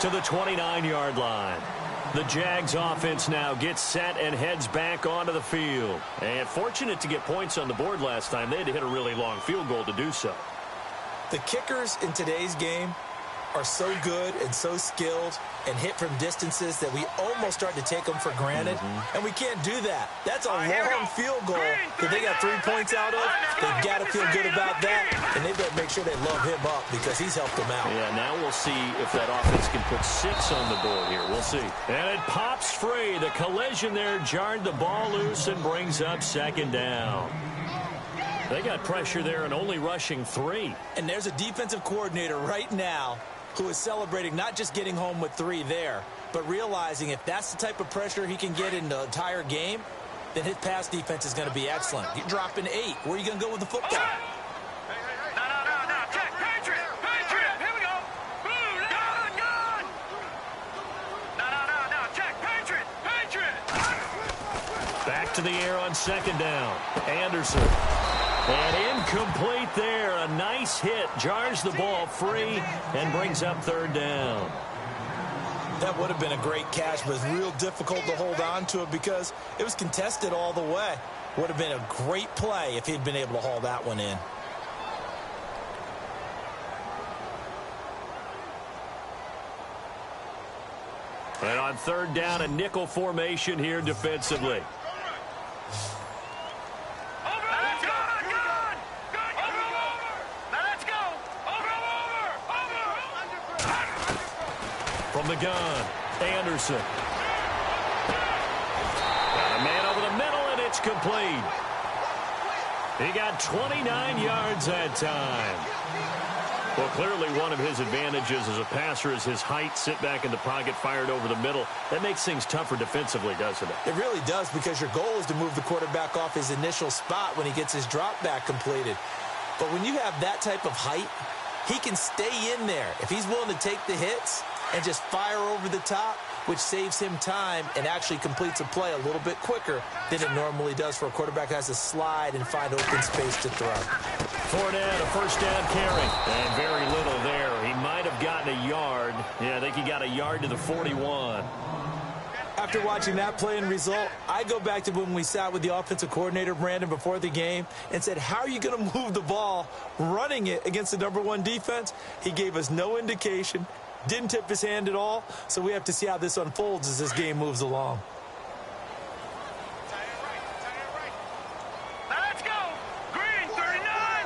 to the 29-yard line. The Jags offense now gets set and heads back onto the field. And fortunate to get points on the board last time. They had to hit a really long field goal to do so. The kickers in today's game are so good and so skilled and hit from distances that we almost start to take them for granted. And we can't do that. That's a long field goal that they got 3 points out of. They've got to feel good about that, and they've got to make sure they love him up because he's helped them out. Yeah, now we'll see if that offense can put 6 on the board here. We'll see. And it pops free. The collision there jarred the ball loose and brings up second down. They got pressure there and only rushing 3. And there's a defensive coordinator right now who is celebrating not just getting home with 3 there, but realizing if that's the type of pressure he can get in the entire game, then his pass defense is going to be excellent. You're dropping 8. Where are you going to go with the football? No. Check. Patriot. Here we go. Boom. Gun. No. Check. Patriot. Back to the air on second down. Anderson. And incomplete there. A nice hit. Jars the ball free and brings up third down. That would have been a great catch, but it's real difficult to hold on to it because it was contested all the way. Would have been a great play if he'd been able to haul that one in. And on third down, a nickel formation here defensively. From the gun, Anderson. Got a man over the middle, and it's complete. He got 29 yards that time. Well, clearly one of his advantages as a passer is his height. Sit back in the pocket, fired over the middle. That makes things tougher defensively, doesn't it? It really does, because your goal is to move the quarterback off his initial spot when he gets his drop back completed. But when you have that type of height, he can stay in there. If he's willing to take the hits and just fire over the top, which saves him time and actually completes a play a little bit quicker than it normally does for a quarterback who has to slide and find open space to throw. Fournette, a first down carry. And very little there. He might have gotten a yard. Yeah, I think he got a yard to the 41. After watching that play and result, I go back to when we sat with the offensive coordinator, Brandon, before the game and said, how are you going to move the ball running it against the #1 defense? He gave us no indication. Didn't tip his hand at all, so we have to see how this unfolds as this game moves along. Let's go. Green, 39.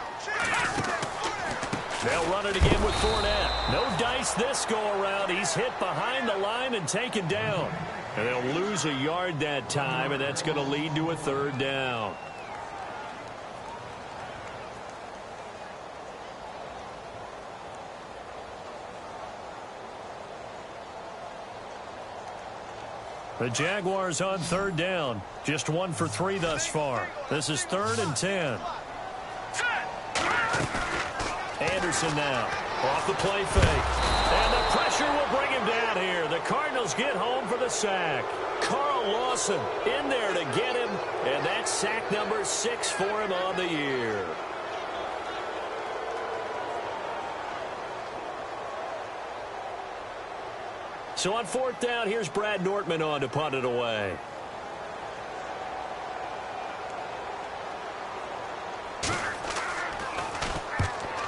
They'll run it again with Fournette. No dice this go-around. He's hit behind the line and taken down. And they'll lose a yard that time, and that's going to lead to a third down. The Jaguars on third down. Just 1 for 3 thus far. This is 3rd and 10. Anderson now. Off the play fake. And the pressure will bring him down here. The Cardinals get home for the sack. Carl Lawson in there to get him. And that's sack number 6 for him on the year. So on 4th down, here's Brad Nortman on to punt it away.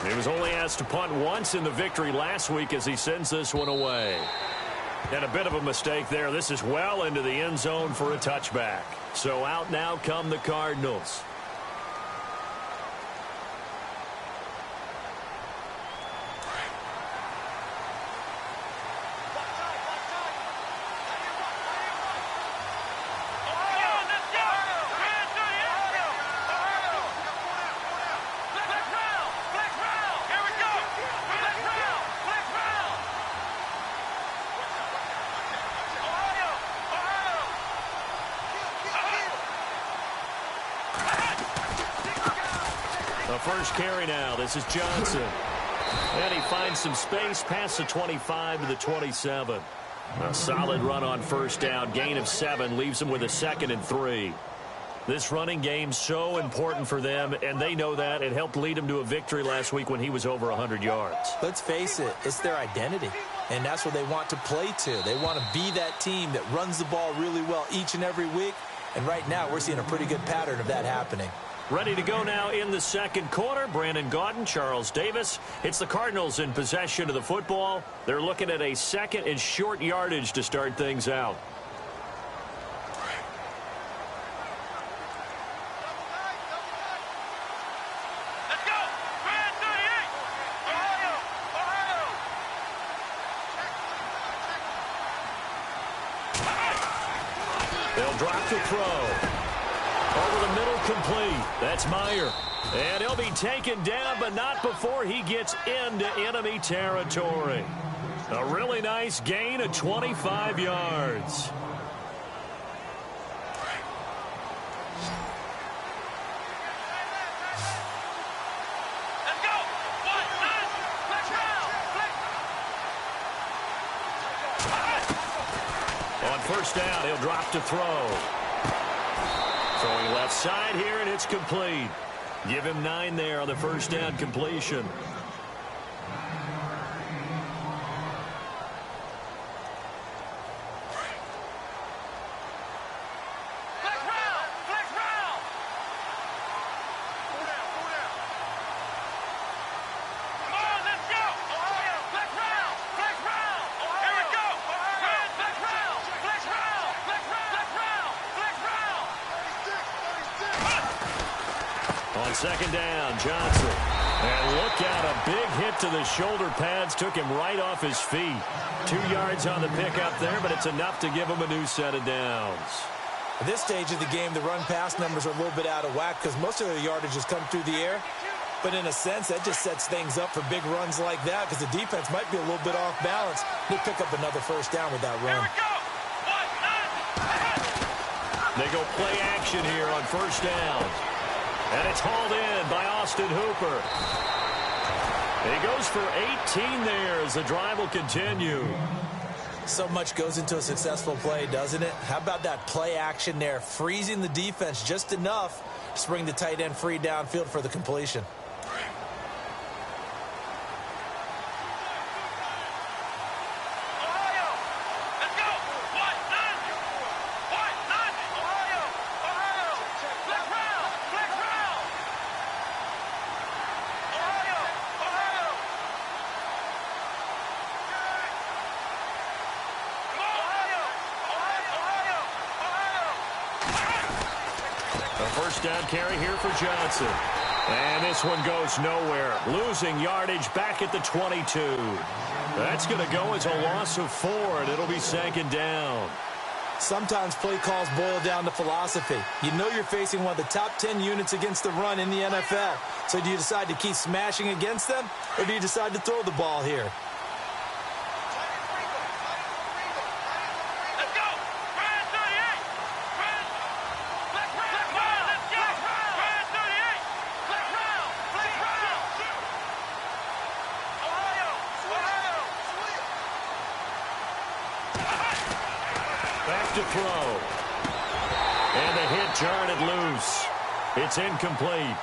He was only asked to punt once in the victory last week as he sends this one away. And a bit of a mistake there. This is well into the end zone for a touchback. So out now come the Cardinals. First carry now. This is Johnson. And he finds some space past the 25 to the 27. A solid run on first down. Gain of 7 leaves him with a 2nd and 3. This running game so important for them, and they know that. It helped lead him to a victory last week when he was over 100 yards. Let's face it, it's their identity. and that's what they want to play to. They want to be that team that runs the ball really well each and every week, and right now we're seeing a pretty good pattern of that happening. Ready to go now in the second quarter. Brandon Gaudin, Charles Davis. It's the Cardinals in possession of the football. They're looking at a second and short yardage to start things out. Let's go. Brand 38. Ohio. Ohio. They'll drop the throw. Over the middle, complete. That's Meyer. And he'll be taken down, but not before he gets into enemy territory. A really nice gain of 25 yards. Let's go. 1-9. Flex round. Flex. On first down, he'll drop to throw. Throwing left side here, and it's complete. Give him 9 there on the first down completion. Flex round. Flex round. Pull down. Come on, let's go. Ohio. Flex round. Flex round. Here we go. Brand, flex round. Flex round. Flex round. Flex round. Flex round. On second down, Johnson. And look out, a big hit to the shoulder pads. Took him right off his feet. 2 yards on the pickup there, but it's enough to give him a new set of downs. At this stage of the game, the run-pass numbers are a little bit out of whack because most of their yardage has come through the air. But in a sense, that just sets things up for big runs like that because the defense might be a little bit off balance. They pick up another first down with that Here run. we go. 1-9. They go play action here on first down. And it's hauled in by Austin Hooper. He goes for 18 there as the drive will continue. So much goes into a successful play, doesn't it? How about that play action there, freezing the defense just enough to bring the tight end free downfield for the completion. Ohio. Let's go. 1-9. 1-9. Ohio. Ohio. Flex round. Flex round. Ohio. Ohio. Come on. Ohio. Ohio. Ohio. A first down carry here for Johnson. And this one goes nowhere. Losing yardage back at the 22. That's going to go as a loss of 4, and it'll be second down. Sometimes play calls boil down to philosophy. You know you're facing one of the top 10 units against the run in the NFL. So do you decide to keep smashing against them, or do you decide to throw the ball here? Let's go. Brand 38. Brand. Flex round. Let's go. Brand 38. Flex round. Flex round. Ohio. Ohio. Back to throw. And the hit jarred it loose. It's incomplete.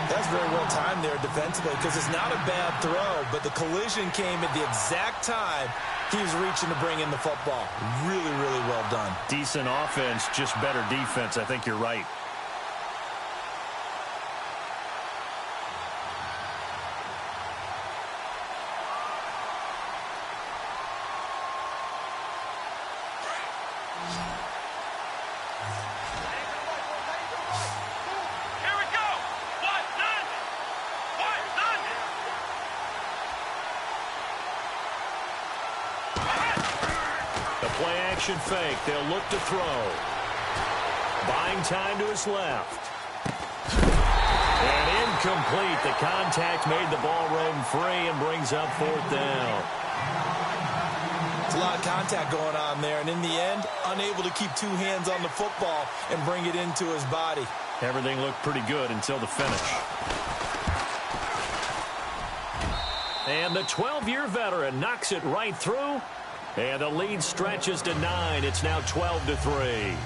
That's very well timed there defensively because it's not a bad throw, but the collision came at the exact time he was reaching to bring in the football. Really, really well done. Decent offense, just better defense. I think you're right. Here we go. 1-9. 1-9. The play action fake. They'll look to throw. Buying time to his left. And incomplete. The contact made the ball roam free and brings up fourth down. It's a lot of contact going on there, and in the end, unable to keep 2 hands on the football and bring it into his body. Everything looked pretty good until the finish. And the 12-year veteran knocks it right through. And the lead stretches to 9. It's now 12-3.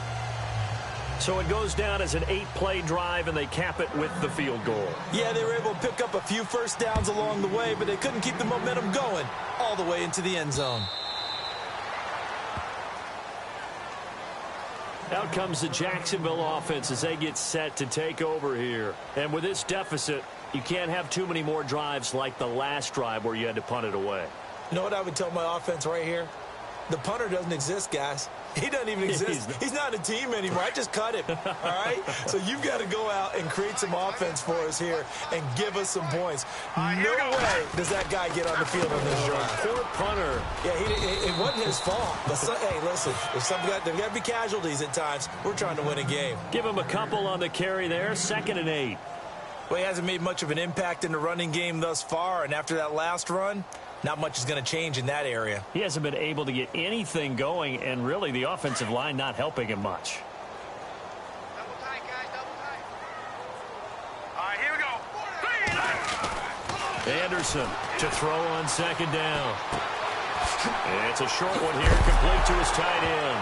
So it goes down as an 8-play drive, and they cap it with the field goal. Yeah, they were able to pick up a few first downs along the way, but they couldn't keep the momentum going all the way into the end zone. Out comes the Jacksonville offense as they get set to take over here. And with this deficit, you can't have too many more drives like the last drive where you had to punt it away. You know what I would tell my offense right here? The punter doesn't exist, guys. He doesn't even exist. He's not a team anymore. I just cut him, all right? So you've got to go out and create some offense for us here and give us some points. No way does that guy get on the field on this drive. Poor punter. Yeah, it wasn't his fault. But hey, listen, there's got to be casualties at times. We're trying to win a game. Give him a couple on the carry there. 2nd and 8. Well, he hasn't made much of an impact in the running game thus far, and after that last run, not much is going to change in that area. He hasn't been able to get anything going, and really the offensive line not helping him much. Double tight, guys, double tight. All right, here we go. Anderson to throw on 2nd down. And it's a short one here, complete to his tight end.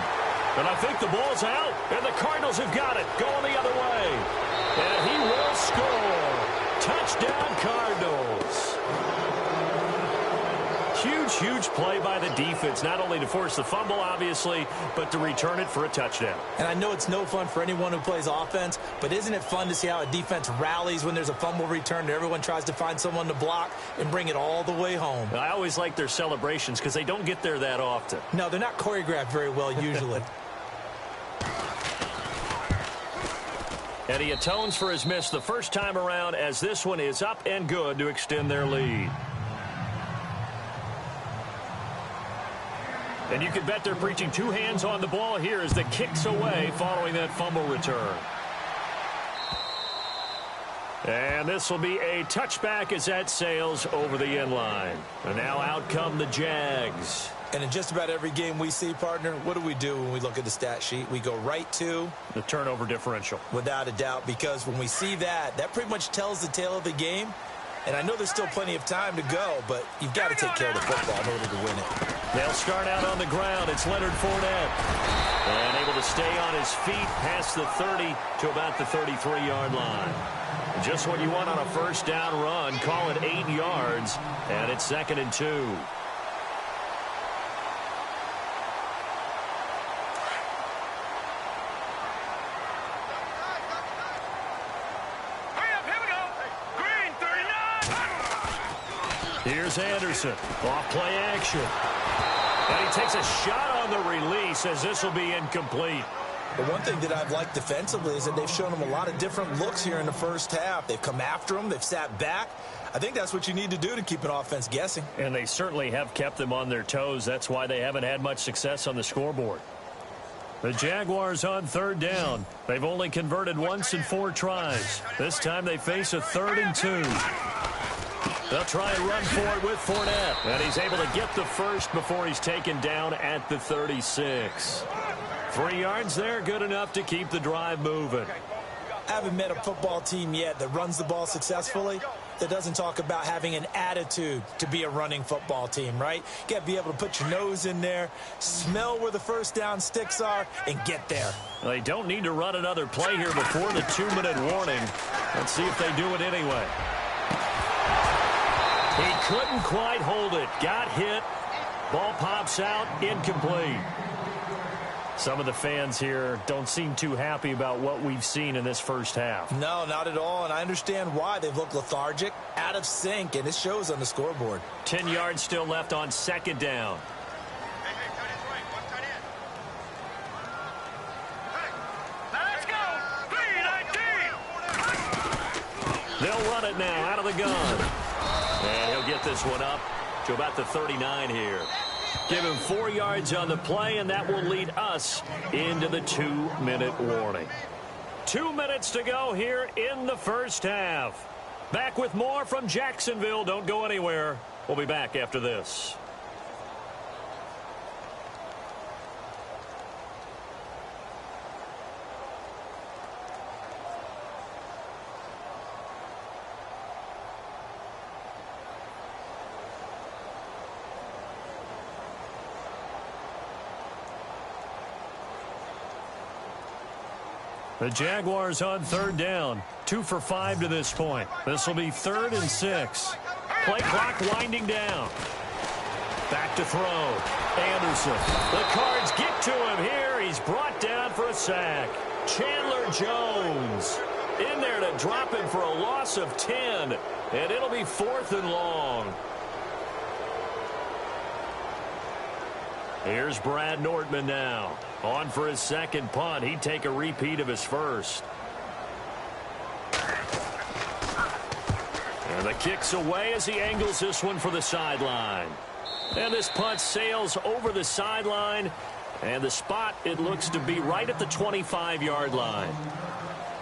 And I think the ball's out, and the Cardinals have got it, going the other way. And he will score. Touchdown, Cardinals. Huge play by the defense, not only to force the fumble, obviously, but to return it for a touchdown. And I know it's no fun for anyone who plays offense, but isn't it fun to see how a defense rallies when there's a fumble return and everyone tries to find someone to block and bring it all the way home? I always like their celebrations because they don't get there that often. No, they're not choreographed very well usually. And he atones for his miss the first time around as this one is up and good to extend their lead. And you can bet they're preaching 2 hands on the ball here as the kick's away following that fumble return. And this will be a touchback as that sails over the end line. And now out come the Jags. And in just about every game we see, partner, what do when we look at the stat sheet? We go right to the turnover differential. Without a doubt, because when we see that pretty much tells the tale of the game. And I know there's still plenty of time to go, but you've got to take care of the football in order to win it. They'll start out on the ground. It's Leonard Fournette. And able to stay on his feet past the 30 to about the 33-yard line. Just what you want on a first down run. Call it 8 yards. And it's 2nd and 2. Here's Anderson. Off play action. And he takes a shot on the release as this will be incomplete. The one thing that I've liked defensively is that they've shown him a lot of different looks here in the first half. They've come after him. They've sat back. I think that's what you need to do to keep an offense guessing. And they certainly have kept them on their toes. That's why they haven't had much success on the scoreboard. The Jaguars on 3rd down. They've only converted once in 4 tries. This time they face a 3rd and 2. They'll try and run for it with Fournette. And he's able to get the first before he's taken down at the 36. 3 yards there, good enough to keep the drive moving. I haven't met a football team yet that runs the ball successfully that doesn't talk about having an attitude to be a running football team, right? You got to be able to put your nose in there, smell where the first down sticks are, and get there. They don't need to run another play here before the 2-minute warning. Let's see if they do it anyway. He couldn't quite hold it. Got hit. Ball pops out. Incomplete. Some of the fans here don't seem too happy about what we've seen in this first half. No, not at all, and I understand why. They've looked lethargic, out of sync, and it shows on the scoreboard. 10 yards still left on 2nd down. Hey, cut his right. One cut in. Let's go. 3-19. They'll run it now out of the gun. And he'll get this one up to about the 39 here. Give him 4 yards on the play, and that will lead us into the 2-minute warning. 2 minutes to go here in the first half. Back with more from Jacksonville. Don't go anywhere. We'll be back after this. The Jaguars on third down. 2 for 5 to this point. This will be 3rd and 6. Play clock winding down. Back to throw. Anderson. The Cards get to him here. He's brought down for a sack. Chandler Jones in there to drop him for a loss of 10. And it'll be 4th and long. Here's Brad Nortman now. On for his second punt. He'd take a repeat of his first. And the kick's away as he angles this one for the sideline. And this punt sails over the sideline. And the spot, it looks to be right at the 25-yard line.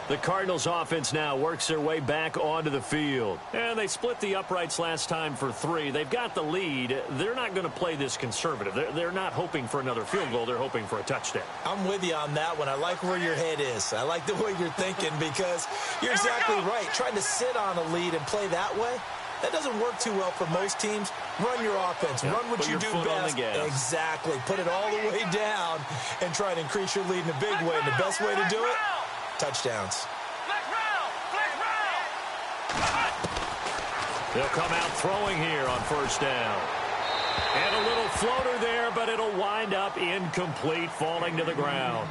The Cardinals offense now works their way back onto the field. And they split the uprights last time for 3. They've got the lead. They're not going to play this conservative. They're not hoping for another field goal. They're hoping for a touchdown. I'm with you on that one. I like where your head is. I like the way you're thinking because you're exactly right. Trying to sit on a lead and play that way, that doesn't work too well for most teams. Run your offense. Yep. Run what you do best. Exactly. Put it all the way down and try to increase your lead in a big way. And the best way to do it, touchdowns. They'll come out throwing here on first down. And a little floater there, but it'll wind up incomplete, falling to the ground.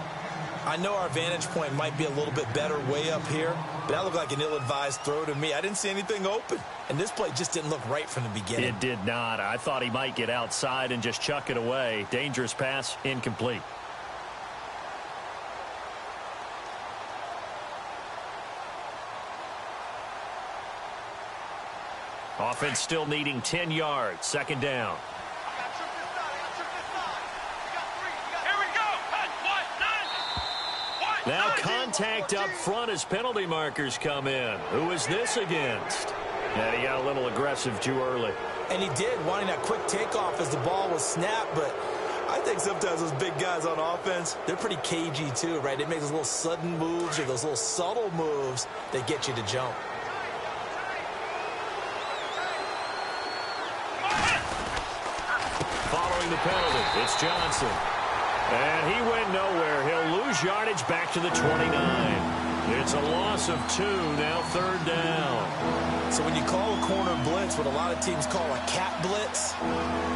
I know our vantage point might be a little bit better way up here, but that looked like an ill-advised throw to me. I didn't see anything open, and this play just didn't look right from the beginning. It did not. I thought he might get outside and just chuck it away. Dangerous pass, incomplete. Offense still needing 10 yards. Second down. Now contact up front as penalty markers come in. Who is this against? And he got a little aggressive too early. And he did, wanting that quick takeoff as the ball was snapped, but I think sometimes those big guys on offense, they're pretty cagey too, right? They make those little sudden moves or those little subtle moves that get you to jump. Following the penalty, it's Johnson. And he went nowhere. He'll lose yardage back to the 29. It's a loss of 2, now third down. So when you call a corner blitz, what a lot of teams call a cat blitz,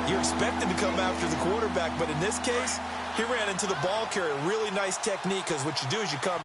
you're expected to come after the quarterback. But in this case, he ran into the ball carrier. Really nice technique, because what you do is you come